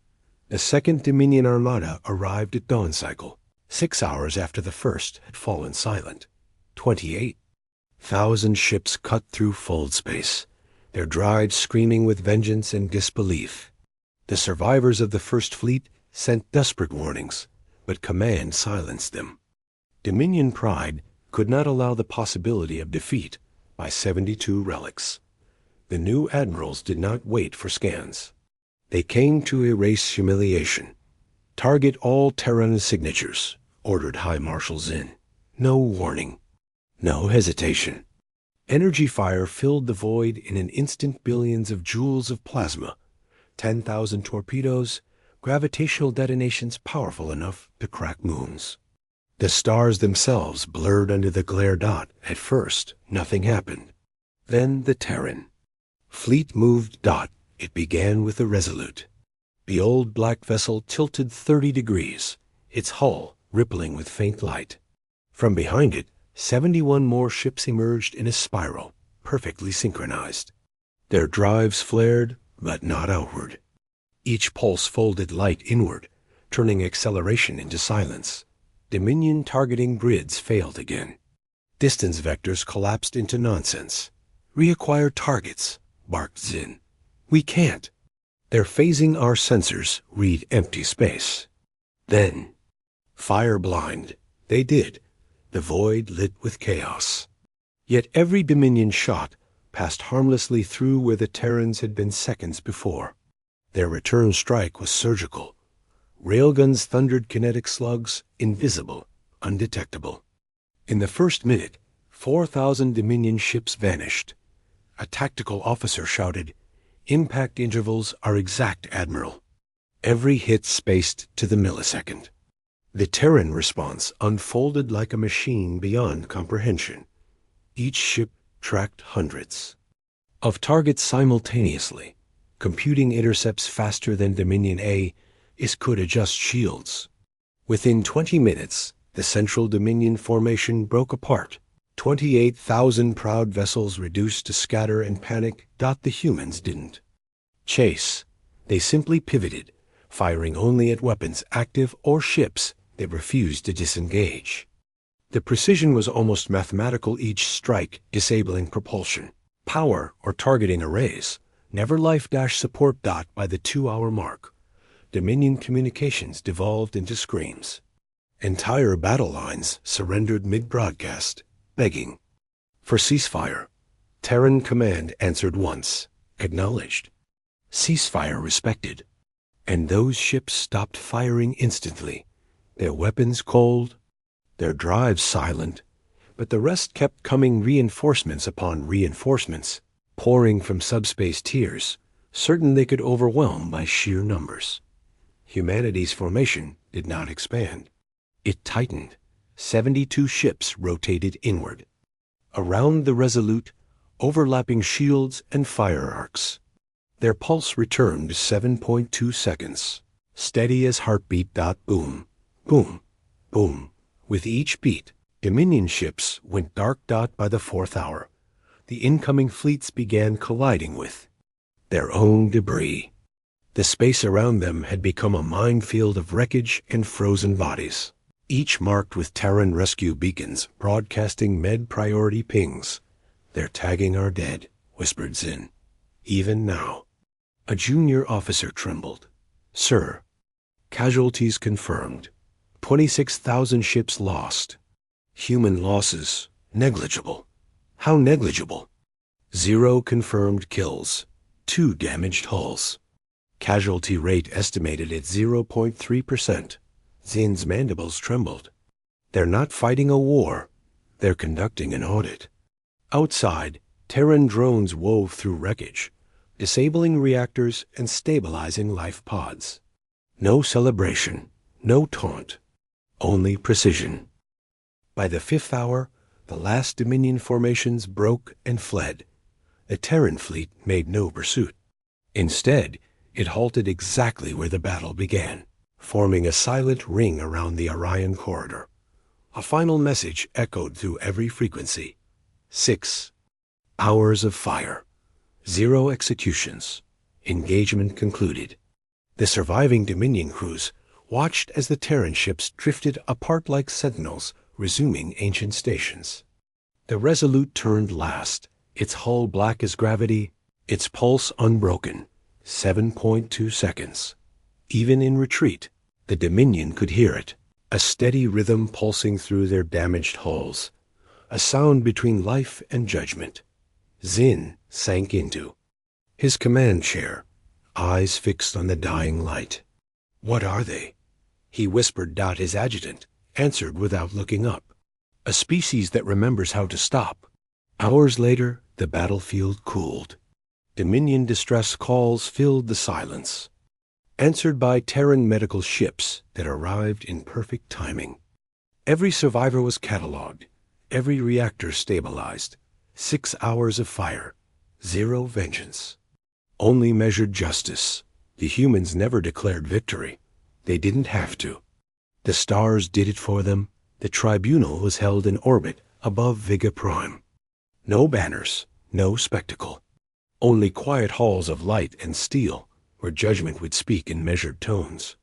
The second Dominion Armada arrived at dawn cycle, 6 hours after the first had fallen silent. 28,000 ships cut through fold space, their drives screaming with vengeance and disbelief. The survivors of the First Fleet sent desperate warnings, but command silenced them. Dominion pride could not allow the possibility of defeat by 72 relics. The new admirals did not wait for scans. They came to erase humiliation. Target all Terran signatures, ordered High Marshal Zinn. No warning. No hesitation. Energy fire filled the void in an instant. Billions of joules of plasma, 10,000 torpedoes, gravitational detonations powerful enough to crack moons. The stars themselves blurred under the glare dot. At first, nothing happened. Then the Terran fleet moved dot. It began with the Resolute. The old black vessel tilted 30 degrees, its hull rippling with faint light. From behind it, 71 more ships emerged in a spiral, perfectly synchronized. Their drives flared, but not outward. Each pulse folded light inward, turning acceleration into silence. Dominion targeting grids failed again. Distance vectors collapsed into nonsense. Reacquire targets, barked Zinn. We can't. They're phasing our sensors, read empty space. Then, fire blind, they did. The void lit with chaos. Yet every Dominion shot passed harmlessly through where the Terrans had been seconds before. Their return strike was surgical. Railguns thundered kinetic slugs, invisible, undetectable. In the first minute, 4,000 Dominion ships vanished. A tactical officer shouted, "Impact intervals are exact, Admiral." Every hit spaced to the millisecond. The Terran response unfolded like a machine beyond comprehension. Each ship tracked hundreds of targets simultaneously, computing intercepts faster than Dominion A could adjust shields. Within 20 minutes, the Central Dominion formation broke apart. 28,000 proud vessels reduced to scatter and panic. The humans didn't chase. They simply pivoted, firing only at weapons active or ships that refused to disengage. The precision was almost mathematical, each strike disabling propulsion, power, or targeting arrays. Never life-support. By the 2-hour mark, Dominion communications devolved into screams. Entire battle lines surrendered mid-broadcast, begging for ceasefire. Terran command answered once, acknowledged. Ceasefire respected. And those ships stopped firing instantly, their weapons cold, their drives silent, but the rest kept coming, reinforcements upon reinforcements, pouring from subspace tiers, certain they could overwhelm by sheer numbers. Humanity's formation did not expand. It tightened. 72 ships rotated inward. Around the Resolute, overlapping shields and fire arcs. Their pulse returned 7.2 seconds, steady as heartbeat. Boom, boom, boom. With each beat, Dominion ships went dark. By the 4th hour, the incoming fleets began colliding with their own debris. The space around them had become a minefield of wreckage and frozen bodies, each marked with Terran rescue beacons broadcasting med-priority pings. "They're tagging our dead," whispered Zinn. "Even now." A junior officer trembled. "Sir, casualties confirmed. 26,000 ships lost. Human losses negligible." "How negligible?" "0 confirmed kills. 2 damaged hulls. Casualty rate estimated at 0.3%. Zinn's mandibles trembled. "They're not fighting a war. They're conducting an audit." Outside, Terran drones wove through wreckage, disabling reactors and stabilizing life pods. No celebration, no taunt, only precision. By the 5th hour, the last Dominion formations broke and fled. The Terran fleet made no pursuit. Instead, it halted exactly where the battle began, forming a silent ring around the Orion corridor. A final message echoed through every frequency. 6 hours of fire. 0 executions. Engagement concluded. The surviving Dominion crews watched as the Terran ships drifted apart like sentinels, resuming ancient stations. The Resolute turned last, its hull black as gravity, its pulse unbroken, 7.2 seconds. Even in retreat, the Dominion could hear it, a steady rhythm pulsing through their damaged hulls, a sound between life and judgment. Zinn sank into his command chair, eyes fixed on the dying light. "What are they?" he whispered. His adjutant answered without looking up. "A species that remembers how to stop." Hours later, the battlefield cooled. Dominion distress calls filled the silence, answered by Terran medical ships that arrived in perfect timing. Every survivor was cataloged, every reactor stabilized. 6 hours of fire, 0 vengeance. Only measured justice. The humans never declared victory. They didn't have to. The stars did it for them. The tribunal was held in orbit above Vega Prime. No banners, no spectacle. Only quiet halls of light and steel, where judgment would speak in measured tones.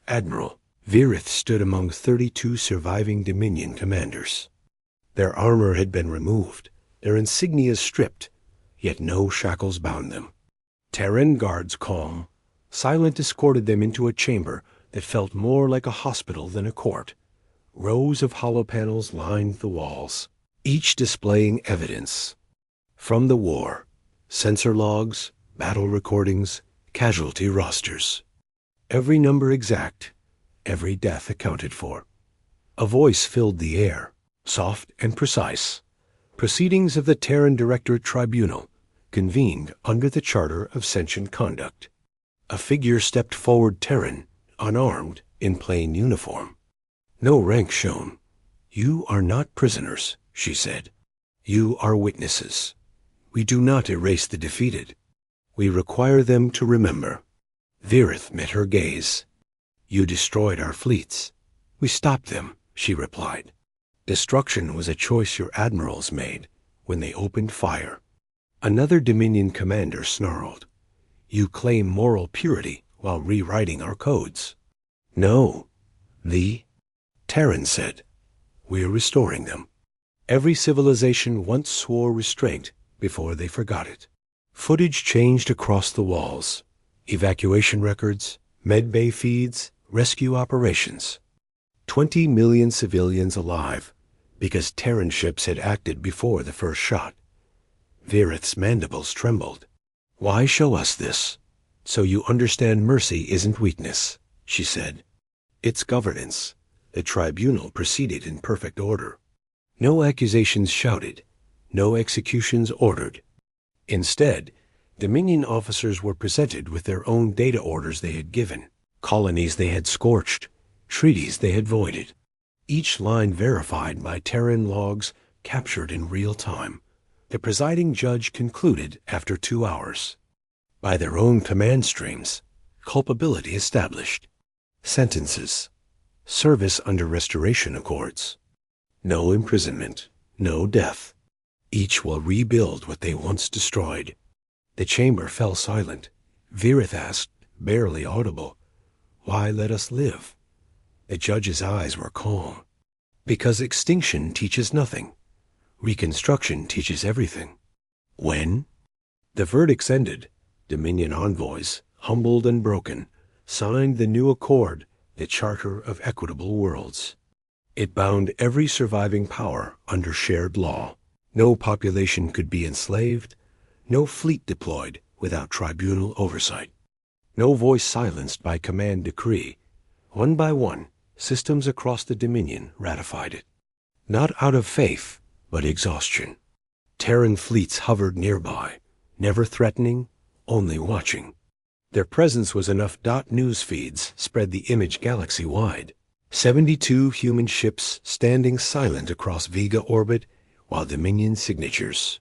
Admiral Virith stood among 32 surviving Dominion commanders. Their armor had been removed, their insignias stripped, yet no shackles bound them. Terran guards calm, silent escorted them into a chamber that felt more like a hospital than a court. Rows of hollow panels lined the walls, each displaying evidence from the war: sensor logs, battle recordings, casualty rosters. Every number exact, every death accounted for. A voice filled the air, soft and precise. Proceedings of the Terran Directorate Tribunal, convened under the Charter of Sentient Conduct. A figure stepped forward, Terran, unarmed, in plain uniform. No rank shown. "You are not prisoners," she said. "You are witnesses. We do not erase the defeated. We require them to remember." Virith met her gaze. "You destroyed our fleets. We stopped them," she replied. "Destruction was a choice your admirals made when they opened fire." Another Dominion commander snarled. "You claim moral purity while rewriting our codes." "No, the Terran said. We're restoring them." Every civilization once swore restraint before they forgot it. Footage changed across the walls. Evacuation records, medbay feeds, rescue operations. 20 million civilians alive, because Terran ships had acted before the first shot. Virith's mandibles trembled. "Why show us this?" "So you understand mercy isn't weakness," she said. "It's governance." The tribunal proceeded in perfect order. No accusations shouted, no executions ordered. Instead, Dominion officers were presented with their own data orders they had given, colonies they had scorched, treaties they had voided. Each line verified by Terran logs captured in real time. The presiding judge concluded after 2 hours. By their own command streams, culpability established. Sentences. Service under restoration accords. No imprisonment, no death. Each will rebuild what they once destroyed. The chamber fell silent. Virith asked, barely audible, "Why let us live?" The judge's eyes were calm. "Because extinction teaches nothing. Reconstruction teaches everything." When the verdicts ended, Dominion envoys, humbled and broken, signed the new accord, the Charter of Equitable Worlds. It bound every surviving power under shared law. No population could be enslaved, no fleet deployed without tribunal oversight, no voice silenced by command decree. One by one, systems across the Dominion ratified it. Not out of faith, but exhaustion. Terran fleets hovered nearby, never threatening, only watching. Their presence was enough. News feeds spread the image galaxy-wide. 72 human ships standing silent across Vega orbit, while Dominion signatures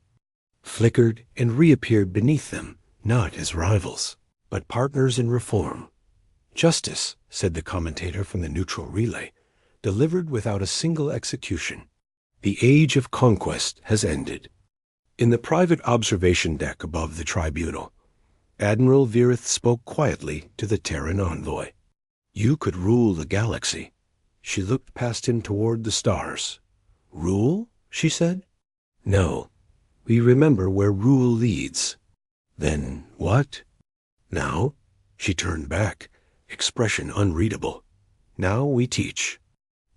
flickered and reappeared beneath them, not as rivals, but partners in reform. Justice, said the commentator from the neutral relay, delivered without a single execution. The age of conquest has ended. In the private observation deck above the tribunal, Admiral Virith spoke quietly to the Terran envoy. You could rule the galaxy. She looked past him toward the stars. Rule? She said. No. We remember where rule leads. Then what? Now? She turned back, expression unreadable. Now we teach.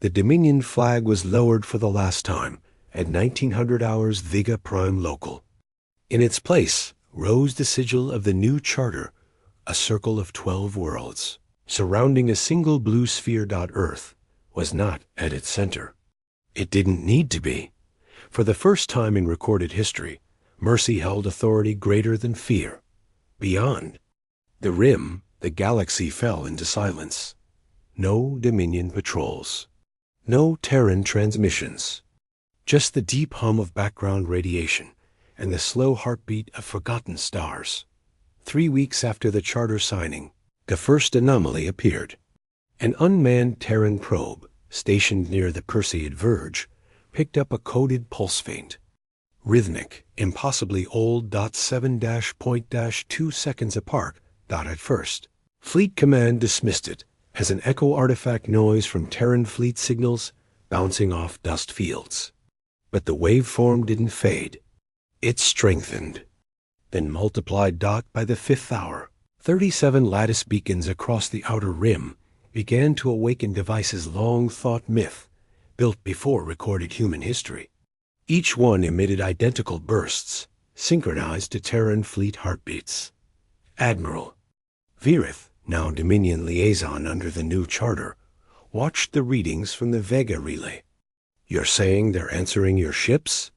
The Dominion flag was lowered for the last time at 1900 hours Vega Prime local. In its place rose the sigil of the new charter, a circle of 12 worlds, surrounding a single blue sphere. Earth was not at its center. It didn't need to be. For the first time in recorded history, mercy held authority greater than fear. Beyond the rim, the galaxy fell into silence. No Dominion patrols. No Terran transmissions. Just the deep hum of background radiation and the slow heartbeat of forgotten stars. 3 weeks after the charter signing, the first anomaly appeared. An unmanned Terran probe, stationed near the Perseid verge, picked up a coded pulse feint. Rhythmic, impossibly old. 7-.2 seconds apart. At first. Fleet Command dismissed it as an echo artifact noise from Terran fleet signals bouncing off dust fields. But the waveform didn't fade. It strengthened, then multiplied. By the 5th hour, 37 lattice beacons across the outer rim began to awaken devices long-thought myth, built before recorded human history. Each one emitted identical bursts, synchronized to Terran fleet heartbeats. Admiral Virith, now Dominion liaison under the new charter, watched the readings from the Vega relay. You're saying they're answering your ships?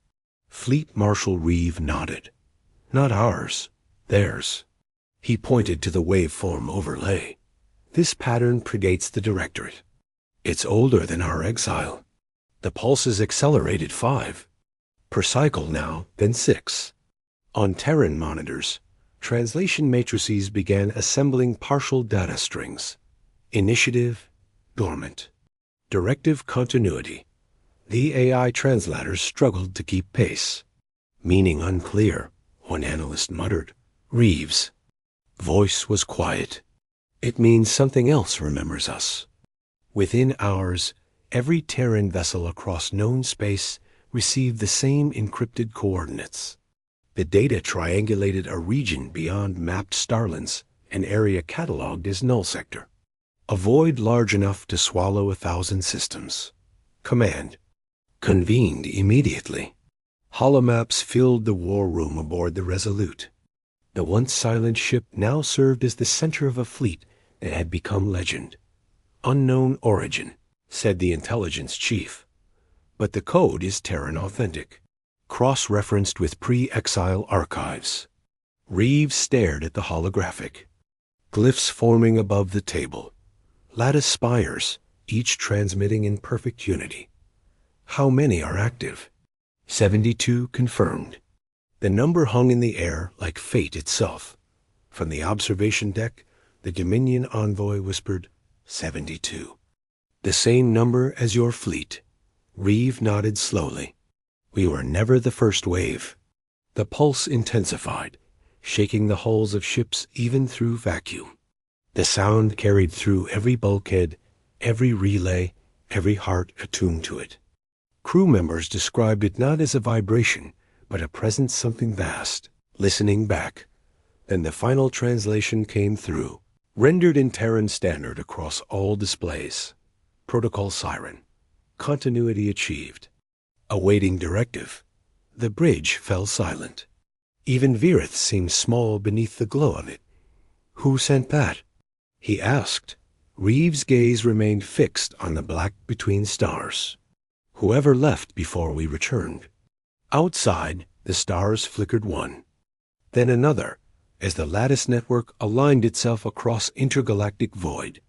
Fleet Marshal Reeve nodded. Not ours, theirs. He pointed to the waveform overlay. This pattern predates the Directorate. It's older than our exile. The pulses accelerated 5 per cycle now, then 6. On Terran monitors, translation matrices began assembling partial data strings. Initiative, dormant. Directive continuity. The AI translators struggled to keep pace. Meaning unclear, one analyst muttered. Reeves. Voice was quiet. It means something else remembers us. Within hours, every Terran vessel across known space received the same encrypted coordinates. The data triangulated a region beyond mapped starlands, an area cataloged as null sector. A void large enough to swallow 1,000 systems. Command convened immediately. Holomaps filled the war room aboard the Resolute. The once silent ship now served as the center of a fleet that had become legend. Unknown origin, said the intelligence chief. But the code is Terran authentic, cross-referenced with pre-exile archives. Reeves stared at the holographic. Glyphs forming above the table. Lattice spires, each transmitting in perfect unity. How many are active? 72 confirmed. The number hung in the air like fate itself. From the observation deck, the Dominion envoy whispered, 72. The same number as your fleet. Reeve nodded slowly. We were never the first wave. The pulse intensified, shaking the hulls of ships even through vacuum. The sound carried through every bulkhead, every relay, every heart attuned to it. Crew members described it not as a vibration, but a presence something vast, listening back. Then the final translation came through, rendered in Terran standard across all displays. Protocol siren. Continuity achieved. Awaiting directive. The bridge fell silent. Even Virith seemed small beneath the glow of it. Who sent that? He asked. Reeves' gaze remained fixed on the black between stars. Whoever left before we returned. Outside, The stars flickered one, then another, as the lattice network aligned itself across intergalactic void.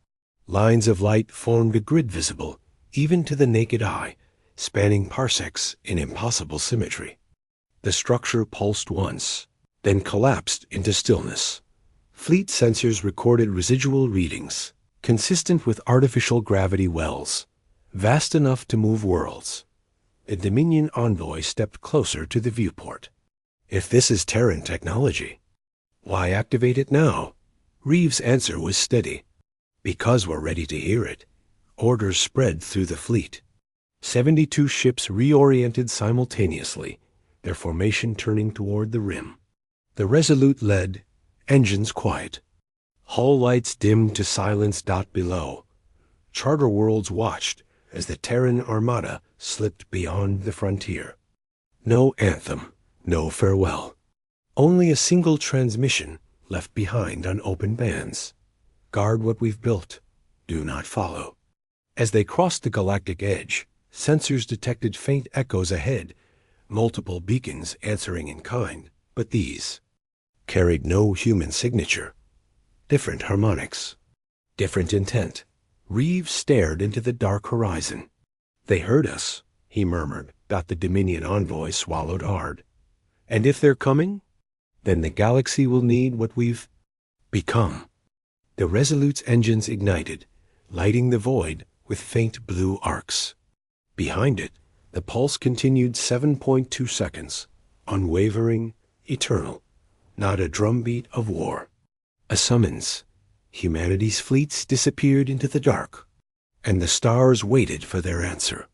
Lines of light formed a grid visible, even to the naked eye, spanning parsecs in impossible symmetry. The structure pulsed once, then collapsed into stillness. Fleet sensors recorded residual readings, consistent with artificial gravity wells, vast enough to move worlds. A Dominion envoy stepped closer to the viewport. If this is Terran technology, why activate it now? Reeves' answer was steady. Because we're ready to hear it. Orders spread through the fleet. 72 ships reoriented simultaneously, their formation turning toward the rim. The Resolute led, engines quiet. Hull lights dimmed to silence. Below. Charter worlds watched as the Terran armada slipped beyond the frontier. No anthem, no farewell. Only a single transmission left behind on open bands. Guard what we've built. Do not follow. As they crossed the galactic edge, sensors detected faint echoes ahead, multiple beacons answering in kind, but these carried no human signature. Different harmonics. Different intent. Reeves stared into the dark horizon. They heard us, he murmured. The Dominion envoy swallowed hard. And if they're coming, then the galaxy will need what we've become. The Resolute's engines ignited, lighting the void with faint blue arcs. Behind it, the pulse continued 7.2 seconds, unwavering, eternal, not a drumbeat of war. A summons. Humanity's fleets disappeared into the dark, and the stars waited for their answer.